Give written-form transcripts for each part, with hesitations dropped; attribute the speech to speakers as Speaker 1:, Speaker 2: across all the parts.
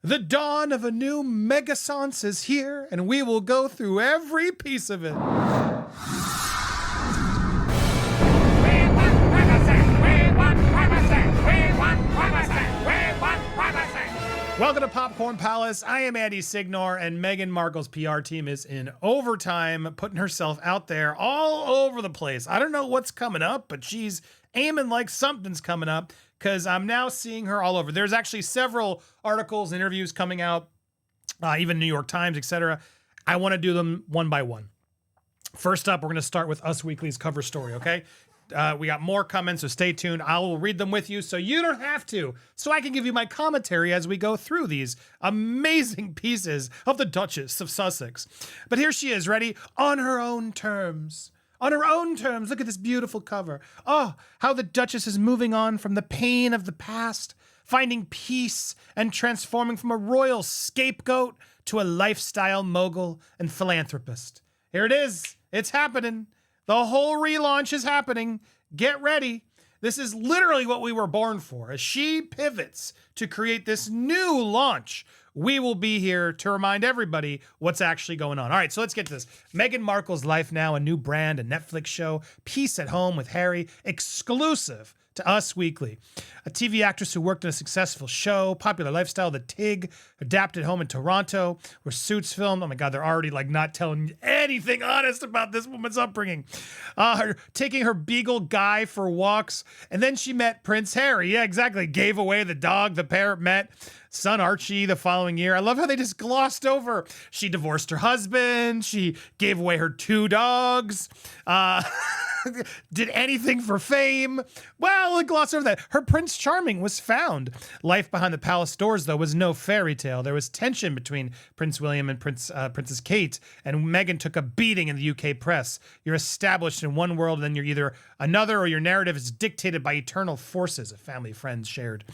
Speaker 1: The dawn of a new megasance is here, and we will go through every piece of it. Welcome to Popcorn Palace. I am Andy Signor, and Meghan Markle's PR team is in overtime, putting herself out there all over the place. I don't know what's coming up, but she's aiming like something's coming up, because I'm now seeing her all over. There's actually several articles, interviews coming out, even New York Times, etc. I want to do them one by one. First up, we're going to start with Us Weekly's cover story, okay? We got more comments, so stay tuned. I will read them with you so you don't have to, so I can give you my commentary as we go through these amazing pieces of the Duchess of Sussex. But here she is, ready? On her own terms. On her own terms. Look at this beautiful cover. Oh, how the Duchess is moving on from the pain of the past, finding peace and transforming from a royal scapegoat to a lifestyle mogul and philanthropist. Here it is. It's happening. The whole relaunch is happening. Get ready. This is literally what we were born for. As she pivots to create this new launch, we will be here to remind everybody what's actually going on. All right, so let's get to this. Meghan Markle's Life Now, a new brand, a Netflix show, Peace at Home with Harry, exclusive to Us Weekly. A TV actress who worked in a successful show, Popular Lifestyle, The Tig, adapted home in Toronto, where Suits filmed. Oh my God, they're already like not telling anything honest about this woman's upbringing. Her taking her beagle Guy for walks, and then she met Prince Harry. Yeah, exactly. Gave away the dog the pair met. Son Archie the following year. I love how they just glossed over. She divorced her husband. She gave away her 2 dogs. Did anything for fame. Well, gloss over that. Her Prince Charming was found. Life behind the palace doors, though, was no fairy tale. There was tension between Prince William and Princess Kate, and Meghan took a beating in the UK press. You're established in one world, and then you're either another, or your narrative is dictated by eternal forces, a family friend shared.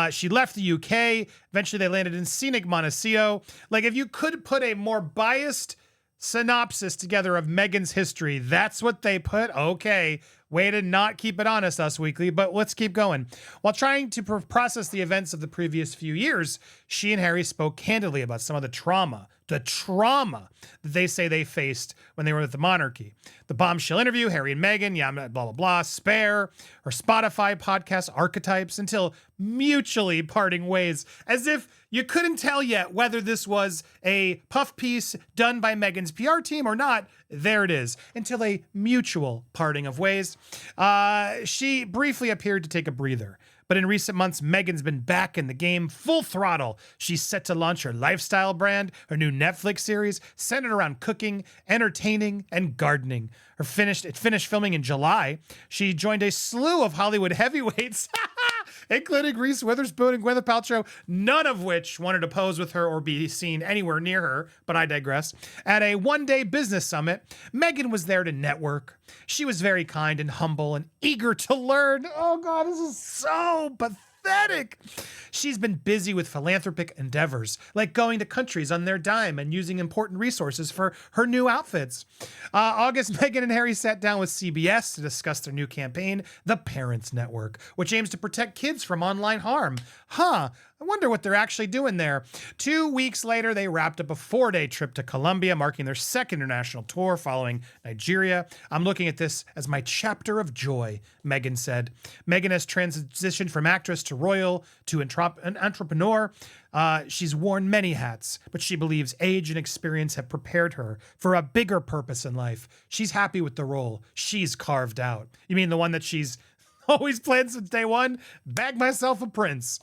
Speaker 1: She left the UK. Eventually, they landed in scenic Montecito. Like, if you could put a more biased synopsis together of Meghan's history, that's what they put. Okay, way to not keep it honest, Us Weekly, but let's keep going. While trying to process the events of the previous few years, she and Harry spoke candidly about some of the trauma that they say they faced when they were with the monarchy. The bombshell interview, Harry and Meghan, yeah, blah, blah, blah, Spare, her Spotify podcast, Archetypes, until mutually parting ways, as if you couldn't tell yet whether this was a puff piece done by Meghan's PR team or not. There it is, until a mutual parting of ways. She briefly appeared to take a breather. But in recent months, Meghan's been back in the game full throttle. She's set to launch her lifestyle brand, her new Netflix series, centered around cooking, entertaining, and gardening. It finished filming in July. She joined a slew of Hollywood heavyweights, including Reese Witherspoon and Gwyneth Paltrow, none of which wanted to pose with her or be seen anywhere near her, but I digress. At a one-day business summit, Meghan was there to network. She was very kind and humble and eager to learn. Oh God, this is so pathetic. She's been busy with philanthropic endeavors, like going to countries on their dime and using important resources for her new outfits. August, Meghan and Harry sat down with CBS to discuss their new campaign, The Parents Network, which aims to protect kids from online harm. I wonder what they're actually doing there. 2 weeks later, they wrapped up a 4-day trip to Colombia, marking their second international tour following Nigeria. I'm looking at this as my chapter of joy, Meghan said. Meghan has transitioned from actress to royal to an entrepreneur. She's worn many hats, but she believes age and experience have prepared her for a bigger purpose in life. She's happy with the role she's carved out. You mean the one that she's always planned since day one? Bag myself a prince.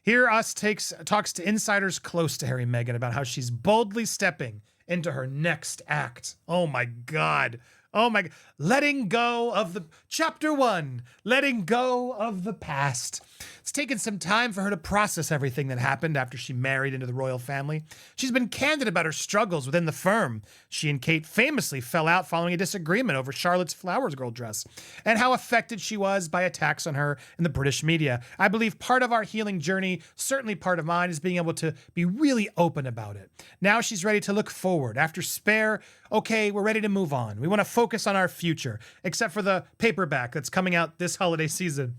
Speaker 1: Here, Us talks to insiders close to Harry and Meghan about how she's boldly stepping into her next act. Oh my God. Oh my God. Letting go of the chapter 1, letting go of the past. It's taken some time for her to process everything that happened after she married into the royal family. She's been candid about her struggles within the firm. She and Kate famously fell out following a disagreement over Charlotte's Flowers Girl dress, and how affected she was by attacks on her in the British media. I believe part of our healing journey, certainly part of mine, is being able to be really open about it. Now she's ready to look forward. After Spare, okay, we're ready to move on. We want to focus on our future, except for the paperback that's coming out this holiday season.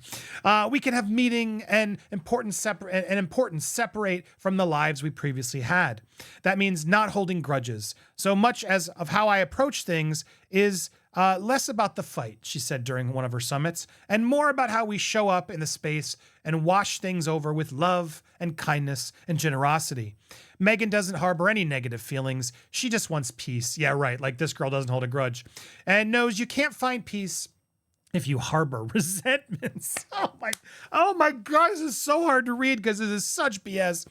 Speaker 1: We can have meaning and importance separate from the lives we previously had. That means not holding grudges. So much as of how I approach things is less about the fight, she said during one of her summits, and more about how we show up in the space and wash things over with love and kindness and generosity. Meghan doesn't harbor any negative feelings. She just wants peace. Yeah, right. Like this girl doesn't hold a grudge and knows you can't find peace if you harbor resentments. Oh my God, this is so hard to read because this is such BS.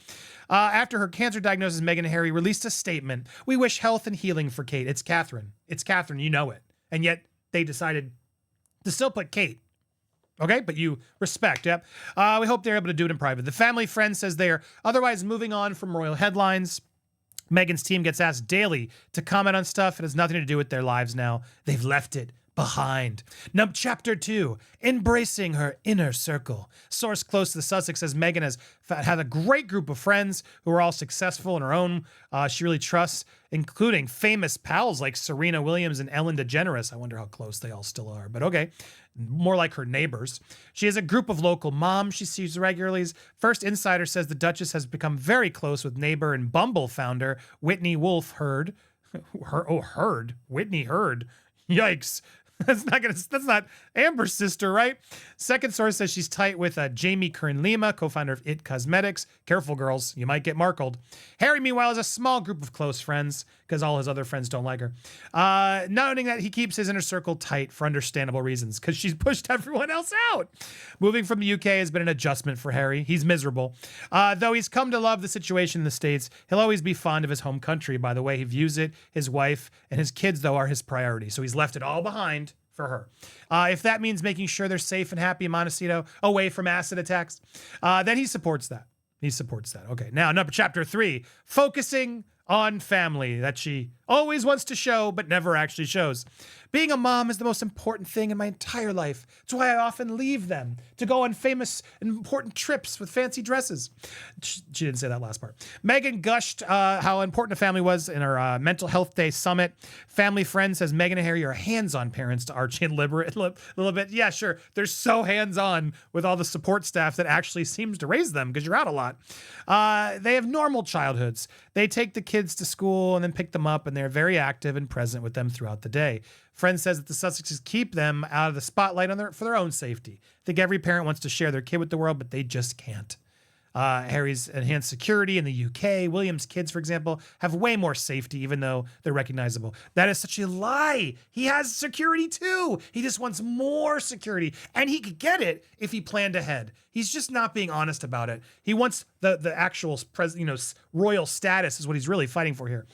Speaker 1: After her cancer diagnosis, Meghan and Harry released a statement. We wish health and healing for Kate. It's Catherine. It's Catherine. You know it. And yet they decided to still put Kate. Okay, but you respect, yep. We hope they're able to do it in private. The family friend says they are otherwise moving on from royal headlines. Meghan's team gets asked daily to comment on stuff. It has nothing to do with their lives now. They've left it behind. Chapter 2, embracing her inner circle. Source close to the Sussex says Meghan has had a great group of friends who are all successful in her own. She really trusts, including famous pals like Serena Williams and Ellen DeGeneres. I wonder how close they all still are, but okay. More like her neighbors. She has a group of local moms she sees regularly. First Insider says the Duchess has become very close with neighbor and Bumble founder Whitney Wolfe Herd. Whitney Herd. Yikes. That's not Amber's sister, right? Second source says she's tight with Jamie Kern-Lima, co-founder of It Cosmetics. Careful, girls. You might get markled. Harry, meanwhile, has a small group of close friends because all his other friends don't like her. Noting that he keeps his inner circle tight for understandable reasons because she's pushed everyone else out. Moving from the UK has been an adjustment for Harry. He's miserable. Though he's come to love the situation in the States, he'll always be fond of his home country by the way he views it. His wife and his kids, though, are his priority. So he's left it all behind for her. If that means making sure they're safe and happy in Montecito, away from acid attacks, then he supports that. He supports that. Okay, now chapter 3, focusing on family that she always wants to show but never actually shows. Being a mom is the most important thing in my entire life. It's why I often leave them to go on famous and important trips with fancy dresses. She didn't say that last part. Meghan gushed how important a family was in her Mental Health Day summit. Family Friend says Meghan and Harry are hands-on parents to Archie and Lilibet. Yeah, sure. They're so hands-on with all the support staff that actually seems to raise them because you're out a lot. They have normal childhoods. They take the kids to school and then pick them up, and they're very active and present with them throughout the day. Friend says that the Sussexes keep them out of the spotlight for their own safety. I think every parent wants to share their kid with the world, but they just can't. Harry's enhanced security in the UK. William's kids, for example, have way more safety, even though they're recognizable. That is such a lie. He has security too. He just wants more security, and he could get it if he planned ahead. He's just not being honest about it. He wants the actual royal status is what he's really fighting for here.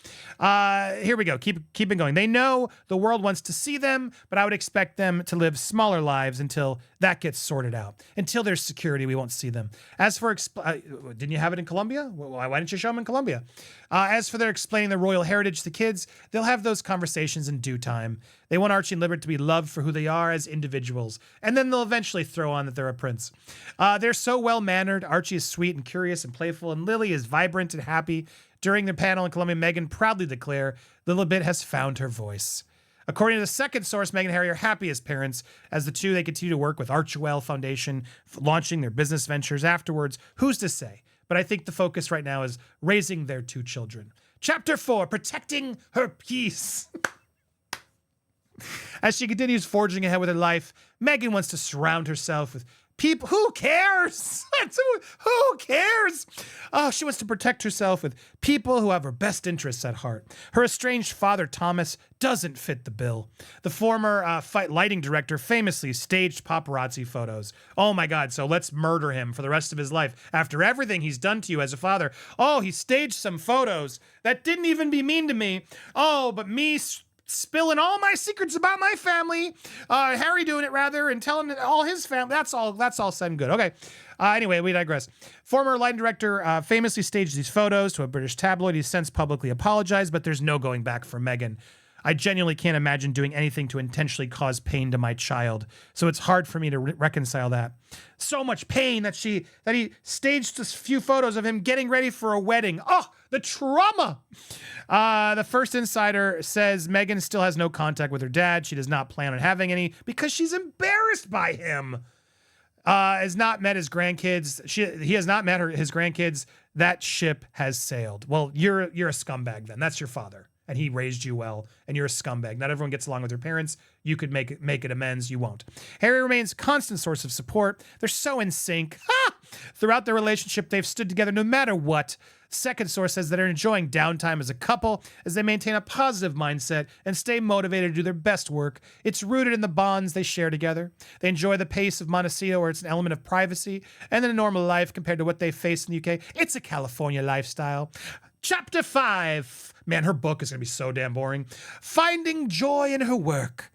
Speaker 1: Here we go. Keep it going. They know the world wants to see them, but I would expect them to live smaller lives until that gets sorted out. Until there's security, we won't see them. As for didn't you have it in Colombia? Why didn't you show them in Colombia? As for their explaining the royal heritage to kids, they'll have those conversations in due time. They want Archie and Lilibet to be loved for who they are as individuals, and then they'll eventually throw on that they're a prince. They're so well-mannered. Archie is sweet and curious and playful, and Lily is vibrant and happy. During the panel in Colombia, Meghan proudly declared, Lilibet has found her voice. According to the second source, Meghan and Harry are happy as parents. As the two, they continue to work with Archewell Foundation, launching their business ventures afterwards. Who's to say? But I think the focus right now is raising their 2 children. Chapter 4, protecting her peace. As she continues forging ahead with her life, Meghan wants to surround herself with people. Who cares? Who cares? Oh, she wants to protect herself with people who have her best interests at heart. Her estranged father, Thomas, doesn't fit the bill. The former fight lighting director famously staged paparazzi photos. Oh my God, so let's murder him for the rest of his life. After everything he's done to you as a father. Oh, he staged some photos that didn't even be mean to me. Oh, but me spilling all my secrets about my family, Harry doing it rather, and telling all his family. That's all said and good. Okay. Anyway, we digress. Former lighting director famously staged these photos to a British tabloid. He's since publicly apologized, but there's no going back for Meghan. I genuinely can't imagine doing anything to intentionally cause pain to my child. So it's hard for me to reconcile that. So much pain that he staged a few photos of him getting ready for a wedding. Oh, the trauma. The first insider says Meghan still has no contact with her dad. She does not plan on having any because she's embarrassed by him. Has not met his grandkids. He has not met his grandkids. That ship has sailed. Well, you're a scumbag then. That's your father. And he raised you well, and you're a scumbag. Not everyone gets along with their parents. You could make it amends. You won't. Harry remains a constant source of support. They're so in sync. Ha! Throughout their relationship, they've stood together no matter what. Second source says that they're enjoying downtime as a couple as they maintain a positive mindset and stay motivated to do their best work. It's rooted in the bonds they share together. They enjoy the pace of Montecito, where it's an element of privacy and then a normal life compared to what they face in the UK. It's a California lifestyle. Chapter 5. Man, her book is going to be so damn boring. Finding joy in her work.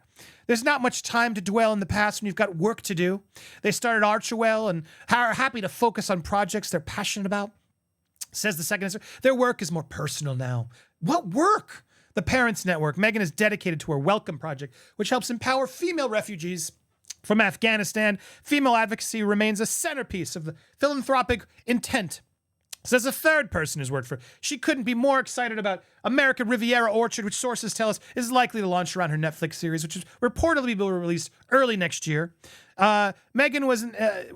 Speaker 1: There's not much time to dwell in the past when you've got work to do. They started Archie and are happy to focus on projects they're passionate about. Says the second answer, their work is more personal now. What work? The Parents Network. Meghan is dedicated to her Welcome Project, which helps empower female refugees from Afghanistan. Female advocacy remains a centerpiece of the philanthropic intent. Says a third person who's worked for her. She couldn't be more excited about American Riviera Orchard, which sources tell us is likely to launch around her Netflix series, which is reportedly will be released early next year. Meghan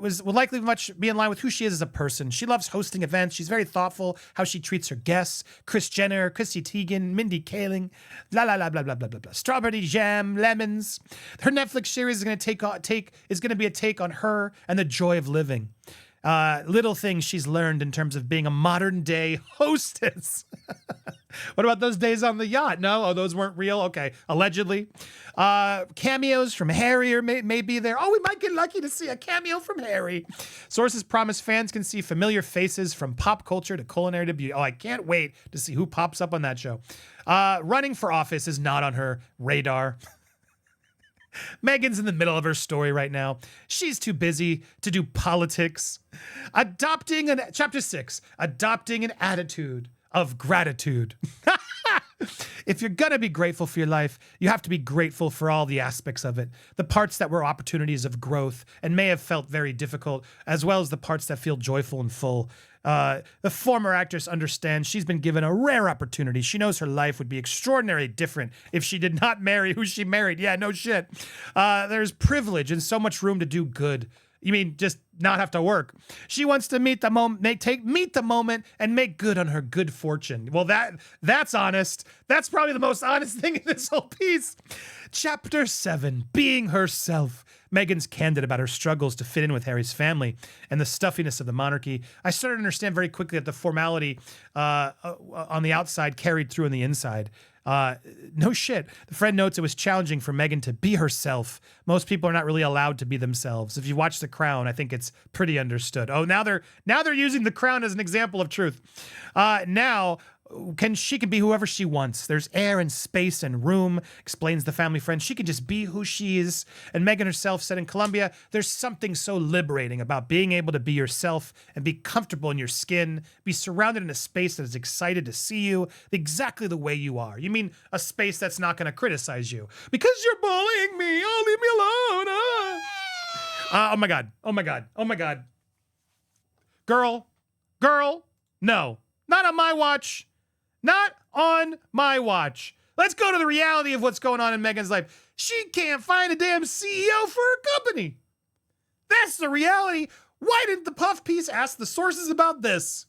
Speaker 1: will likely much be in line with who she is as a person. She loves hosting events. She's very thoughtful how she treats her guests. Kris Jenner, Chrissy Teigen, Mindy Kaling, blah blah blah blah blah blah blah. Strawberry jam, lemons. Her Netflix series is going to be a take on her and the joy of living. Little things she's learned in terms of being a modern day hostess. What about those days on the yacht? No, oh, those weren't real. Okay, allegedly. Cameos from Harry may be there. Oh, we might get lucky to see a cameo from Harry. Sources promise fans can see familiar faces from pop culture to culinary to beauty. Oh, I can't wait to see who pops up on that show. Running for office is not on her radar. Meghan's in the middle of her story right now. She's too busy to do politics. Chapter 6, adopting an attitude of gratitude. If you're gonna be grateful for your life, you have to be grateful for all the aspects of it. The parts that were opportunities of growth and may have felt very difficult, as well as the parts that feel joyful and full. The former actress understands she's been given a rare opportunity. She knows her life would be extraordinarily different if she did not marry who she married. Yeah, no shit. There's privilege and so much room to do good. You mean just not have to work? She wants to meet the moment and make good on her good fortune. Well, that's honest. That's probably the most honest thing in this whole piece. Chapter 7, being herself. Meghan's candid about her struggles to fit in with Harry's family and the stuffiness of the monarchy. I started to understand very quickly that the formality on the outside carried through on the inside. No shit. The friend notes it was challenging for Meghan to be herself. Most people are not really allowed to be themselves. If you watch The Crown, I think it's pretty understood. Oh, now they're using The Crown as an example of truth. Now she can be whoever she wants. There's air and space and room, explains the family friend. She can just be who she is. And Meghan herself said in Colombia, there's something so liberating about being able to be yourself and be comfortable in your skin, be surrounded in a space that is excited to see you exactly the way you are. You mean a space that's not going to criticize you because you're bullying me. Oh, leave me alone. Oh my God. Oh my God. Oh my God. Girl, no, not on my watch. Not on my watch. Let's go to the reality of what's going on in Meghan's life. She can't find a damn CEO for her company. That's the reality. Why didn't the Puff piece ask the sources about this?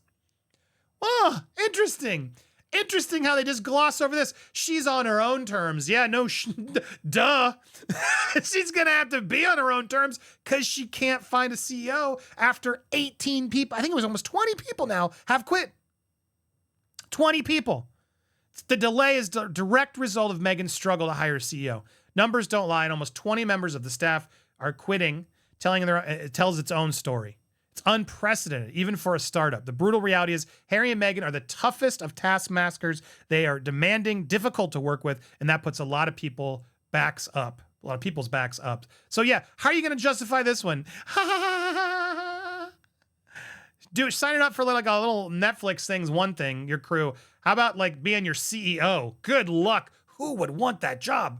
Speaker 1: Oh, interesting. Interesting how they just gloss over this. She's on her own terms. Yeah, no, duh. She's going to have to be on her own terms because she can't find a CEO after 18 people. I think it was almost 20 people now have quit. 20 people. The delay is the direct result of Meghan's struggle to hire a CEO. Numbers don't lie, and almost 20 members of the staff are quitting, it tells its own story. It's unprecedented, even for a startup. The brutal reality is Harry and Meghan are the toughest of taskmasters. They are demanding, difficult to work with, and that puts a lot of people's backs up. So yeah, how are you going to justify this one? Dude, signing up for like a little Netflix thing's one thing, your crew. How about like being your CEO? Good luck. Who would want that job?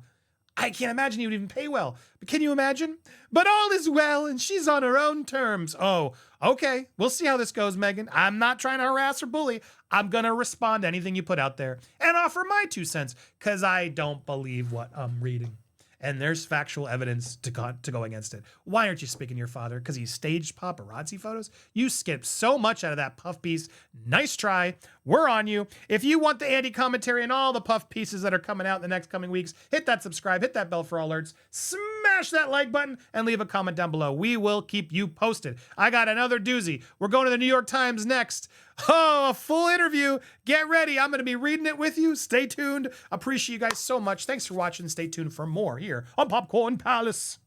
Speaker 1: I can't imagine he would even pay well. But can you imagine? But all is well, and she's on her own terms. Oh, okay. We'll see how this goes, Meghan. I'm not trying to harass or bully. I'm going to respond to anything you put out there and offer my 2 cents because I don't believe what I'm reading. And there's factual evidence to go against it. Why aren't you speaking to your father? Because he staged paparazzi photos? You skipped so much out of that puff piece. Nice try. We're on you. If you want the Andy commentary and all the puff pieces that are coming out in the next coming weeks, hit that subscribe, hit that bell for alerts, smash that like button, and leave a comment down below. We will keep you posted. I got another doozy. We're going to the New York Times next. Oh, a full interview. Get ready. I'm going to be reading it with you. Stay tuned. Appreciate you guys so much. Thanks for watching. Stay tuned for more here on Popcorn Palace.